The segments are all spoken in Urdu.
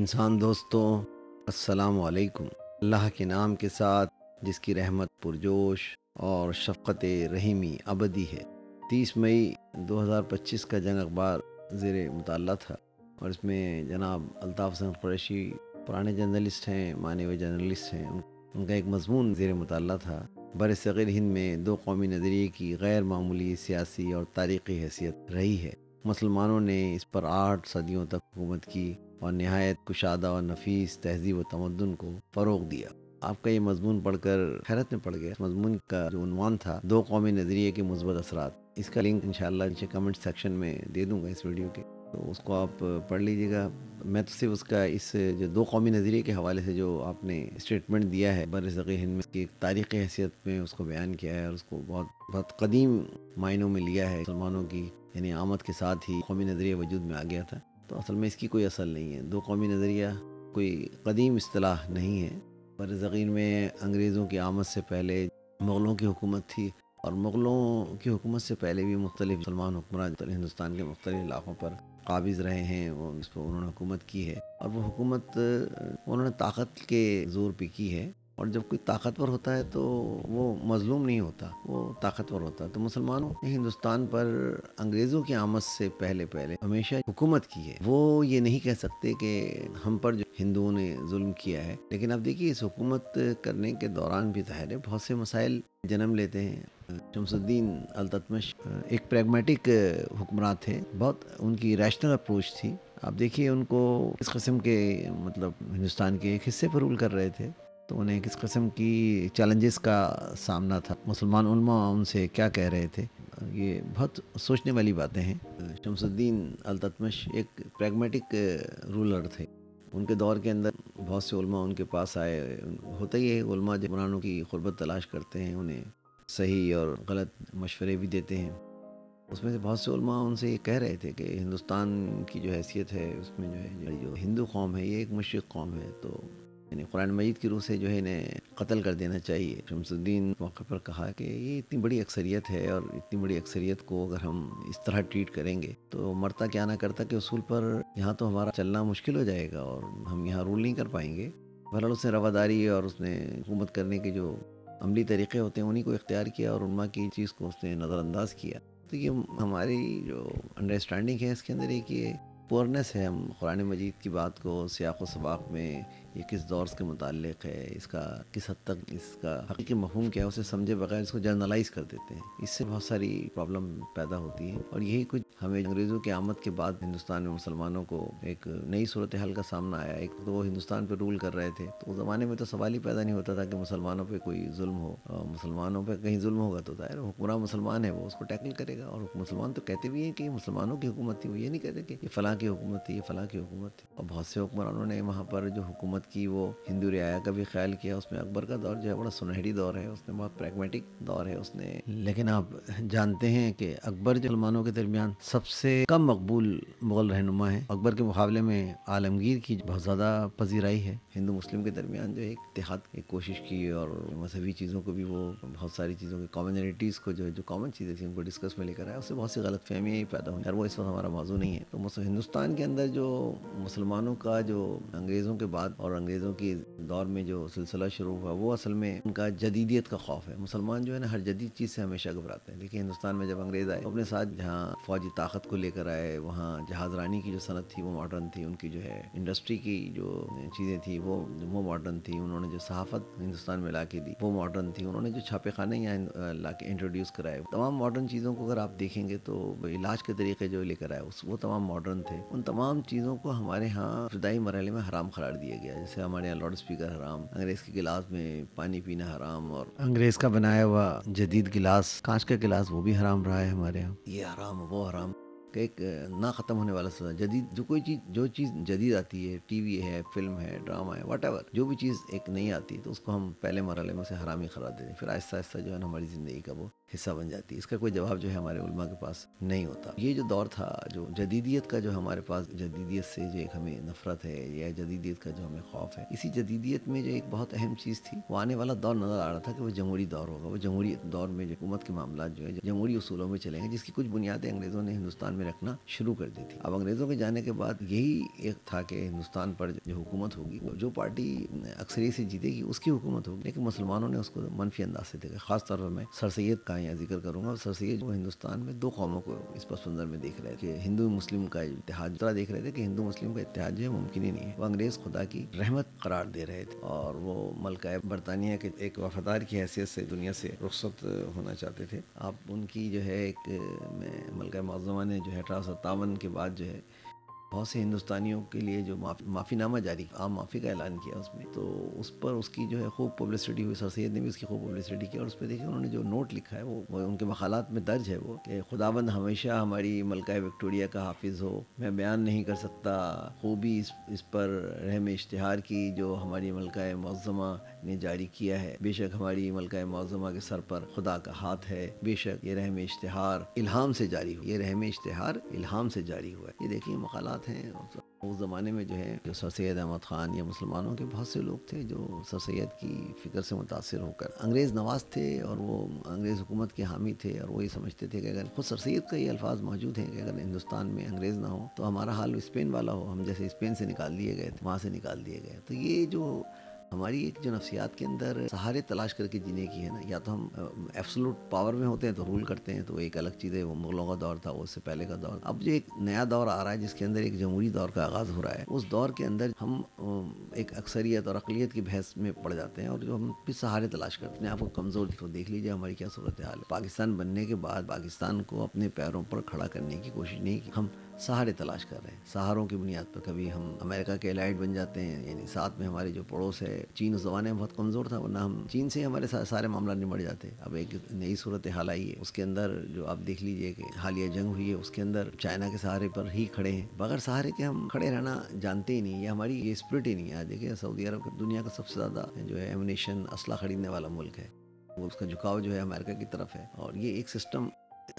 انسان دوستوں، السلام علیکم۔ اللہ کے نام کے ساتھ جس کی رحمت پرجوش اور شفقت رحیمی ابدی ہے۔ 30 مئی 2025 کا جنگ اخبار زیر مطالعہ تھا، اور اس میں جناب الطاف حسن قریشی پرانے جرنلسٹ ہیں، مانے ہوئے جرنلسٹ ہیں، ان کا ایک مضمون زیر مطالعہ تھا۔ بر صغیر ہند میں دو قومی نظریے کی غیر معمولی سیاسی اور تاریخی حیثیت رہی ہے۔ مسلمانوں نے اس پر 8 صدیوں تک حکومت کی اور نہایت کشادہ اور نفیس تہذیب و تمدن کو فروغ دیا۔ آپ کا یہ مضمون پڑھ کر حیرت میں پڑ گیا۔ مضمون کا جو عنوان تھا دو قومی نظریے کے مثبت اثرات، اس کا لنک انشاءاللہ نیچے کمنٹ سیکشن میں دے دوں گا اس ویڈیو کے، تو اس کو آپ پڑھ لیجیے گا۔ میں تو صرف اس کا اس جو دو قومی نظریے کے حوالے سے جو آپ نے اسٹیٹمنٹ دیا ہے بر صغیر ہند میں، اس کی ایک تاریخی حیثیت میں اس کو بیان کیا ہے، اور اس کو بہت قدیم معنوں میں لیا ہے۔ مسلمانوں کی یعنی آمد کے ساتھ ہی قومی نظریہ وجود میں آ گیا تھا، تو اصل میں اس کی کوئی اصل نہیں ہے۔ دو قومی نظریہ کوئی قدیم اصطلاح نہیں ہے۔ برصغیر میں انگریزوں کی آمد سے پہلے مغلوں کی حکومت تھی، اور مغلوں کی حکومت سے پہلے بھی مختلف مسلمان حکمران ہندوستان کے مختلف علاقوں پر قابض رہے ہیں، اس پر انہوں نے حکومت کی ہے، اور وہ حکومت انہوں نے طاقت کے زور پہ کی ہے۔ اور جب کوئی طاقتور ہوتا ہے تو وہ مظلوم نہیں ہوتا، وہ طاقتور ہوتا ہے۔ تو مسلمانوں نے ہندوستان پر انگریزوں کی آمد سے پہلے ہمیشہ حکومت کی ہے۔ وہ یہ نہیں کہہ سکتے کہ ہم پر جو ہندوؤں نے ظلم کیا ہے، لیکن اب دیکھیے اس حکومت کرنے کے دوران بھی ظاہر ہے بہت سے مسائل جنم لیتے ہیں۔ شمس الدین التتمش ایک پریگمیٹک حکمراں تھے، بہت ان کی ریشنل اپروچ تھی۔ آپ دیکھیے ان کو کس قسم کے ہندوستان کے ایک حصے پر رول کر رہے تھے، تو انہیں کس قسم کی چیلنجز کا سامنا تھا، مسلمان علماء ان سے کیا کہہ رہے تھے، یہ بہت سوچنے والی باتیں ہیں۔ شمس الدین التتمش ایک پریگمیٹک رولر تھے۔ ان کے دور کے اندر بہت سے علماء ان کے پاس آئے۔ ہوتا ہی ہے، علماء جب حکمرانوں کی قربت تلاش کرتے ہیں، انہیں صحیح اور غلط مشورے بھی دیتے ہیں۔ اس میں سے بہت سے علماء ان سے یہ کہہ رہے تھے کہ ہندوستان کی جو حیثیت ہے، اس میں جو ہندو قوم ہے، یہ ایک مشرق قوم ہے، تو یعنی قرآن مجید کی روح سے جو ہے انہیں قتل کر دینا چاہیے۔ شمس الدین موقع پر کہا کہ یہ اتنی بڑی اکثریت ہے، اور اتنی بڑی اکثریت کو اگر ہم اس طرح ٹریٹ کریں گے تو مرتا کیا نہ کرتا کہ اصول پر یہاں تو ہمارا چلنا مشکل ہو جائے گا، اور ہم یہاں رول نہیں کر پائیں گے۔ بہرحال اس نے رواداری اور اس نے حکومت کرنے کے جو عملی طریقے ہوتے ہیں انہیں کو اختیار کیا، اور علماء کی چیز کو اس نے نظر انداز کیا۔ تو یہ ہماری جو انڈرسٹینڈنگ ہے، اس کے اندر ایک یہ پورنس ہے۔ ہم قرآن مجید کی بات کو سیاق و سباق میں یہ کس دور کے متعلق ہے، اس کا کس حد تک اس کا حقیقی مفہوم کیا ہے، اسے سمجھے بغیر اس کو جرنلائز کر دیتے ہیں۔ اس سے بہت ساری پرابلم پیدا ہوتی ہیں، اور یہی کچھ ہمیں انگریزوں کی آمد کے بعد ہندوستان میں مسلمانوں کو ایک نئی صورتحال کا سامنا آیا۔ ایک تو وہ ہندوستان پہ رول کر رہے تھے، تو اس زمانے میں تو سوال ہی پیدا نہیں ہوتا تھا کہ مسلمانوں پہ کوئی ظلم ہو، اور مسلمانوں پہ کہیں ظلم ہوگا تو ظاہر حکمراں مسلمان ہے، وہ اس کو ٹیکل کرے گا۔ اور مسلمان تو کہتے بھی ہیں کہ یہ مسلمانوں کی حکومت تھی، وہ یہ نہیں کہتے کہ یہ فلاں کی حکومت تھی، یہ فلاں کی حکومت تھی۔ اور بہت سے حکمرانوں نے وہاں پر جو حکومت کی وہ ہندو رعایا کا بھی خیال کیا۔ اس میں اکبر کا دور جو ہے بڑا سنہری دور ہے، اس میں بہت پریگمیٹک دور ہے اس نے۔ لیکن آپ جانتے ہیں کہ اکبر جو مسلمانوں کے درمیان سب سے کم مقبول مغل رہنما ہے، اکبر کے مقابلے میں عالمگیر کی بہت زیادہ پذیرائی ہے۔ ہندو مسلم کے درمیان جو ایک اتحاد کی کوشش کی، اور مذہبی چیزوں کو بھی وہ بہت ساری چیزوں کے کامنلٹیز کو جو کامن چیزیں تھیں ان کو ڈسکس میں لے کر آیا، اس سے بہت سی غلط فہمیاں ہی پیدا ہوئی، اور وہ اس وقت ہمارا موضوع نہیں ہے۔ تو ہندوستان کے اندر جو مسلمانوں کا جو انگریزوں کے بعد اور انگریزوں کی دور میں جو سلسلہ شروع ہوا، وہ اصل میں ان کا جدیدیت کا خوف ہے۔ مسلمان جو ہے نا ہر جدید چیز سے ہمیشہ گھبراتے ہیں۔ دیکھیں ہندوستان میں جب انگریز آئے، اپنے ساتھ جہاں فوجی طاقت کو لے کر آئے، وہاں جہاز رانی کی جو صنعت تھی وہ ماڈرن تھی، ان کی جو ہے انڈسٹری کی جو چیزیں تھی وہ ماڈرن تھی، انہوں نے جو صحافت ہندوستان میں لا کے دی وہ ماڈرن تھی، انہوں نے جو چھاپے خانے یہاں لا کے انٹروڈیوس کرائے، تمام ماڈرن چیزوں کو اگر آپ دیکھیں گے تو علاج کے طریقے جو لے کر آئے وہ تمام ماڈرن تھے۔ ان تمام چیزوں کو ہمارے ہاں ابتدائی مرحلے میں حرام قرار دیا گیا، جیسے ہمارے یہاں لاؤڈ اسپیکر حرام، انگریز کے گلاس میں پانی پینا حرام، اور انگریز کا بنایا ہوا جدید گلاس، کانچ کا گلاس، وہ بھی حرام رہا ہے ہمارے یہاں۔ یہ حرام وہ حرام کہ ایک نہ ختم ہونے والا سلسلہ۔ جدید جو چیز جدید آتی ہے، ٹی وی ہے، فلم ہے، ڈرامہ ہے، واٹ ایور، جو بھی چیز ایک نئی آتی ہے تو اس کو ہم پہلے مرحلے میں سے حرامی قرار دیتے ہیں، پھر آہستہ آہستہ جو ہے نا ہماری زندگی کا وہ حصہ بن جاتی ہے۔ اس کا کوئی جواب جو ہے ہمارے علماء کے پاس نہیں ہوتا۔ یہ جو دور تھا، جو جدیدیت کا جو ہمارے پاس جدیدیت سے جو ایک ہمیں نفرت ہے، یا جدیدیت کا جو ہمیں خوف ہے، اسی جدیدیت میں جو ایک بہت اہم چیز تھی، وہ آنے والا دور نظر آ رہا تھا کہ وہ جمہوری دور ہوگا۔ وہ جمہوری دور میں جو حکومت کے معاملات جو ہے جمہوری اصولوں میں چلیں گے، جس کی کچھ بنیادیں انگریزوں نے ہندوستان میں رکھنا شروع کر دی تھی. اب انگریزوں کے جانے کے بعد یہی ایک تھا کہ ہندوستان پر جو حکومت ہوگی, جو پارٹی اکثریت سے جیتے گی اس کی حکومت ہوگی, لیکن مسلمانوں نے اس کو منفی انداز سے دیکھا. خاص طور پر میں سر سید کا یہاں ذکر کروں گا. سر سید جو ہندوستان میں دو قوموں کو اس پس منظر میں دیکھ رہے تھے کہ ہندو مسلم کا اتحاد, طرح دیکھ رہے تھے کہ ہندو مسلم کا اتحاد جو ہے ممکن ہی نہیں ہے. وہ انگریز خدا کی رحمت قرار دے رہے تھے اور وہ ملکہ برطانیہ کے ایک وفادار کی حیثیت سے دنیا سے رخصت ہونا چاہتے تھے. اب ان کی جو ہے ایک ملکہ معظمہ نے جو ہے 1857 کے بعد جو ہے بہت سے ہندوستانیوں کے لیے جو معافی نامہ جاری, عام معافی کا اعلان کیا اس میں, تو اس پر اس کی جو ہے خوب پبلسٹی ہوئی. سر سید نے بھی اس کی خوب پبلسٹی کی اور اس پہ دیکھیں انہوں نے جو نوٹ لکھا ہے وہ ان کے مقالات میں درج ہے وہ کہ خداوند ہمیشہ ہماری ملکہ وکٹوریہ کا حافظ ہو. میں بیان نہیں کر سکتا خوبی اس پر رحم اشتہار کی جو ہماری ملکہ معظمہ نے جاری کیا ہے. بے شک ہماری ملکہ معظمہ کے سر پر خدا کا ہاتھ ہے. بے شک یہ رحم اشتہار الہام سے جاری ہوا, یہ رحم اشتہار الہام سے جاری ہوا ہے. یہ دیکھیں مقالات ہیں. اس زمانے میں جو ہے جو سر سید احمد خان یا مسلمانوں کے بہت سے لوگ تھے جو سر سید کی فکر سے متاثر ہو کر انگریز نواز تھے اور وہ انگریز حکومت کے حامی تھے, اور وہ یہ سمجھتے تھے کہ اگر خود سر سید کا یہ الفاظ موجود ہیں کہ اگر ہندوستان میں انگریز نہ ہو تو ہمارا حال اسپین والا ہو, ہم جیسے اسپین سے نکال دیے گئے تھے, وہاں سے نکال دیے گئے. تو یہ جو ہماری ایک جو نفسیات کے اندر سہارے تلاش کر کے جینے کی ہے نا, یا تو ہم ایبسولوٹ پاور میں ہوتے ہیں تو رول کرتے ہیں, تو ایک الگ چیز ہے. وہ مغلوں کا دور تھا, وہ اس سے پہلے کا دور. اب جو ایک نیا دور آ رہا ہے جس کے اندر ایک جمہوری دور کا آغاز ہو رہا ہے, اس دور کے اندر ہم ایک اکثریت اور اقلیت کی بحث میں پڑ جاتے ہیں اور جو ہم پھر سہارے تلاش کرتے ہیں. آپ کو کمزور تو دیکھ لیجیے ہماری کیا صورتحال ہے. پاکستان بننے کے بعد پاکستان کو اپنے پیروں پر کھڑا کرنے کی کوشش نہیں کی, ہم سہارے تلاش کر رہے ہیں. سہاروں کی بنیاد پر کبھی ہم امریکہ کے الائٹ بن جاتے ہیں, یعنی ساتھ میں ہمارے جو پڑوس ہے چین اس زمانے میں بہت کمزور تھا, ورنہ ہم چین سے ہمارے سارے معاملات نمٹ جاتے. اب ایک نئی صورتحال آئی ہے, اس کے اندر جو آپ دیکھ لیجئے کہ حالیہ جنگ ہوئی ہے, اس کے اندر چائنا کے سہارے پر ہی کھڑے ہیں. بغیر سہارے کے ہم کھڑے رہنا جانتے ہی نہیں, یہ ہماری یہ اسپرٹ ہی نہیں ہے. دیکھیے سعودی عرب دنیا کا سب سے زیادہ جو ہے ایمونیشن اسلحہ خریدنے والا ملک ہے, وہ اس کا جھکاؤ جو ہے امریکہ کی طرف ہے, اور یہ ایک سسٹم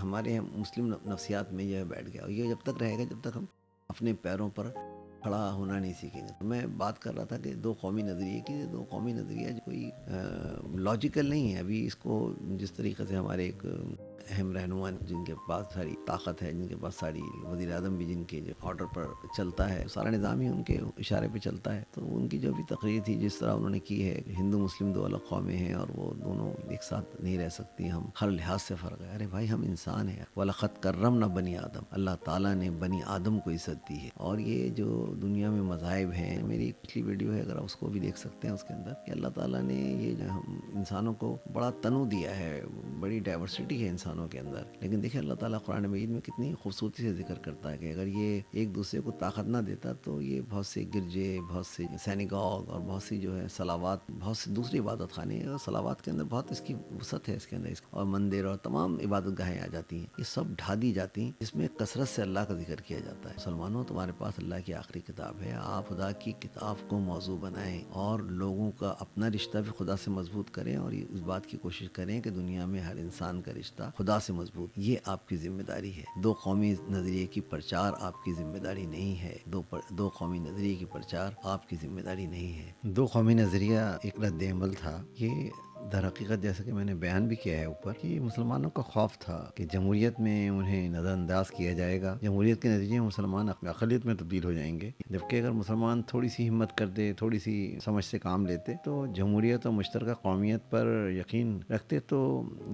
ہمارے مسلم نفسیات میں یہ بیٹھ گیا, اور یہ جب تک رہے گا جب تک ہم اپنے پیروں پر کھڑا ہونا نہیں سیکھیں گے. میں بات کر رہا تھا کہ دو قومی نظریے کی, دو قومی نظریہ جو کوئی لاجیکل نہیں ہے. ابھی اس کو جس طریقے سے ہمارے ایک اہم رہنما جن کے پاس ساری طاقت ہے, جن کے پاس ساری وزیر اعظم بھی جن کے جو آرڈر پر چلتا ہے, سارا نظام ہی ان کے اشارے پہ چلتا ہے. تو ان کی جو بھی تقریر تھی جس طرح انہوں نے کی ہے کہ ہندو مسلم دو الگ قومیں ہیں اور وہ دونوں ایک ساتھ نہیں رہ سکتی, ہم ہر لحاظ سے فرق ہے. ارے بھائی ہم انسان ہیں, وَلَقَدْ كَرَّمْنَا بنی آدم, اللہ تعالیٰ نے بنی آدم کو عزت دی ہے. اور یہ جو دنیا میں مذاہب ہیں, میری ایک پچھلی ویڈیو ہے اگر آپ اس کو بھی دیکھ سکتے ہیں, اس کے اندر کہ اللہ تعالیٰ نے یہ جو ہم انسانوں کو بڑا تنوع دیا ہے, بڑی ڈائیورسٹی ہے انسانوں کے اندر. لیکن دیکھیں اللہ تعالیٰ قرآن مجید میں کتنی خوبصورتی سے ذکر کرتا ہے کہ اگر یہ ایک دوسرے کو طاقت نہ دیتا تو یہ بہت سے گرجے, بہت سے سینیگاگ اور بہت سی جو ہے صلوات, بہت سی دوسری عبادت خانے, اور صلوات کے اندر بہت اس کی وسعت ہے اس کے اندر, اور مندر اور تمام عبادت گاہیں آ جاتی ہیں. یہ سب ڈھا دی جاتی ہیں, اس میں کثرت سے اللہ کا ذکر کیا جاتا ہے. مسلمانوں تمہارے پاس اللہ کی آخری کتاب ہے, آپ خدا کی کتاب کو موضوع بنائیں اور لوگوں کا اپنا رشتہ بھی خدا سے مضبوط کریں, اور اس بات کی کوشش کریں کہ دنیا میں ہر انسان کا رشتہ خدا سے مضبوط. یہ آپ کی ذمہ داری ہے. دو قومی نظریے کی پرچار آپ کی ذمہ داری نہیں ہے. دو قومی نظریے کی پرچار آپ کی ذمہ داری نہیں ہے. دو قومی نظریہ ایک رد عمل تھا. یہ در حقیقت جیسا کہ میں نے بیان بھی کیا ہے اوپر کہ مسلمانوں کا خوف تھا کہ جمہوریت میں انہیں نظر انداز کیا جائے گا, جمہوریت کے نتیجے میں مسلمان اقلیت میں تبدیل ہو جائیں گے. جبکہ اگر مسلمان تھوڑی سی ہمت کر دے, تھوڑی سی سمجھ سے کام لیتے تو جمہوریت اور مشترکہ قومیت پر یقین رکھتے تو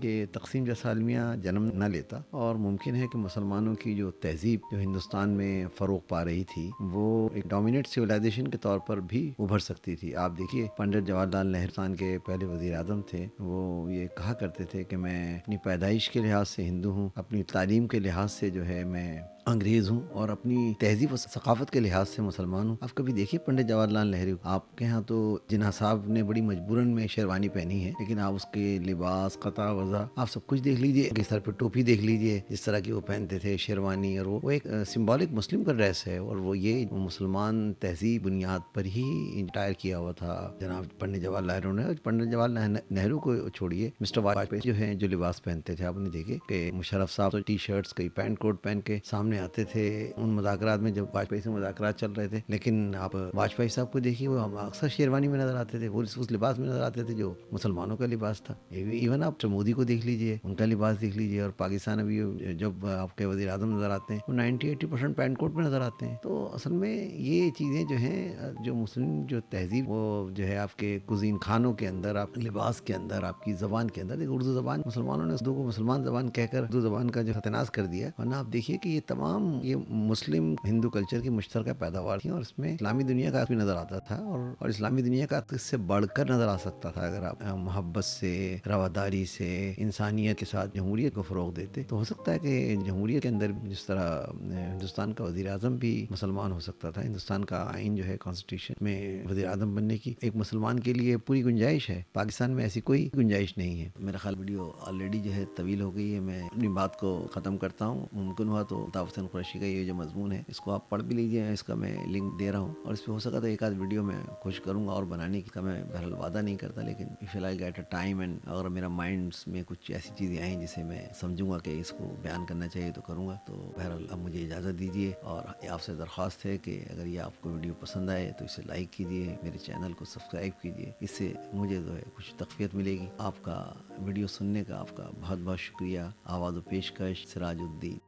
یہ تقسیم جیسا المیہ جنم نہ لیتا, اور ممکن ہے کہ مسلمانوں کی جو تہذیب جو ہندوستان میں فروغ پا رہی تھی وہ ایک ڈومینیٹ سویلائزیشن کے طور پر بھی ابھر سکتی تھی. آپ دیکھیے پنڈت جواہر لال نہرو ہندوستان کے پہلے وزیر اعظم تھے, وہ یہ کہا کرتے تھے کہ میں اپنی پیدائش کے لحاظ سے ہندو ہوں, اپنی تعلیم کے لحاظ سے جو ہے میں انگریز ہوں, اور اپنی تہذیب و ثقافت کے لحاظ سے مسلمان ہوں. آپ کبھی دیکھیے پنڈت جواہر لال نہرو, آپ کے ہاں تو جناح صاحب نے بڑی مجبوراً میں شیروانی پہنی ہے, لیکن آپ اس کے لباس قطع وضع آپ سب کچھ دیکھ لیجئے, کہ سر پہ ٹوپی دیکھ لیجئے جس طرح کی وہ پہنتے تھے شیروانی, اور وہ ایک سمبولک مسلم کا ڈریس ہے, اور وہ یہ مسلمان تہذیب بنیاد پر ہی انٹائر کیا ہوا تھا جناب پنڈت جواہر لال نہرو نے. پنڈت جواہر لال نہرو کو چھوڑیے, مسٹر واجپئی جو ہیں جو لباس پہنتے تھے, آپ نے دیکھے کہ مشرف صاحب تو ٹی شرٹس کئی پینٹ کوٹ پہن کے سامنے سامنے آتے تھے ان مذاکرات میں جب واجپئی سے مذاکرات چل رہے تھے. لیکن آپ واجپئی صاحب کو دیکھیے, وہ اکثر شیروانی میں نظر آتے تھے, وہ اس لباس میں نظر آتے تھے جو مسلمانوں کا لباس تھا. ایون آپ مودی کو دیکھ لیجئے, ان کا لباس دیکھ لیجئے, اور پاکستان ابھی جب آپ کے وزیر اعظم نظر آتے ہیں وہ 90-80% پینٹ کوٹ میں نظر آتے ہیں. تو اصل میں یہ چیزیں جو ہیں, جو مسلم جو تہذیب وہ جو ہے آپ کے کزین خانوں کے اندر, آپ لباس کے اندر, آپ کی زبان کے اندر, اردو زبان مسلمانوں نے اردو کو مسلمان زبان کہہ کر اردو زبان کا جو ستناز کر دیا. ورنہ آپ دیکھیے کہ یہ تمام یہ مسلم ہندو کلچر کی مشترکہ پیداوار تھی, اور اس میں اسلامی دنیا کا بھی نظر آتا تھا, اور اسلامی دنیا کا اس سے بڑھ کر نظر آ سکتا تھا اگر آپ محبت سے, رواداری سے, انسانیت کے ساتھ جمہوریت کو فروغ دیتے. تو ہو سکتا ہے کہ جمہوریت کے اندر جس طرح ہندوستان کا وزیر اعظم بھی مسلمان ہو سکتا تھا, ہندوستان کا آئین جو ہے کانسٹیٹیوشن میں وزیر اعظم بننے کی ایک مسلمان کے لیے پوری گنجائش ہے. پاکستان میں ایسی کوئی گنجائش نہیں ہے. میرا خیال ویڈیو آلریڈی جو ہے طویل ہو گئی ہے, میں اپنی بات کو ختم کرتا ہوں. ممکن ہوا تو الطاف حسین قریشی کا یہ جو مضمون ہے اس کو آپ پڑھ بھی لیجیے, اس کا میں لنک دے رہا ہوں, اور اس پہ ہو سکا تو ایک آدھ ویڈیو میں کوشش کروں گا اور بنانے کی. میں بہرحال وعدہ نہیں کرتا, لیکن فی الحال گیٹ اے ٹائم, اینڈ اگر میرا مائنڈس میں کچھ ایسی چیزیں آئیں جسے میں سمجھوں گا کہ اس کو بیان کرنا چاہیے تو کروں گا. تو بہرحال اب مجھے اجازت دیجیے, اور آپ سے درخواست ہے کہ اگر یہ آپ کو ویڈیو پسند آئے تو اسے لائک کیجیے, میرے چینل کو سبسکرائب کیجیے. اس سے مجھے جو ہے کچھ تقویت ملے گی. آپ کا ویڈیو سننے کا آپ کا بہت بہت شکریہ. آواز و پیشکش سراج الدین.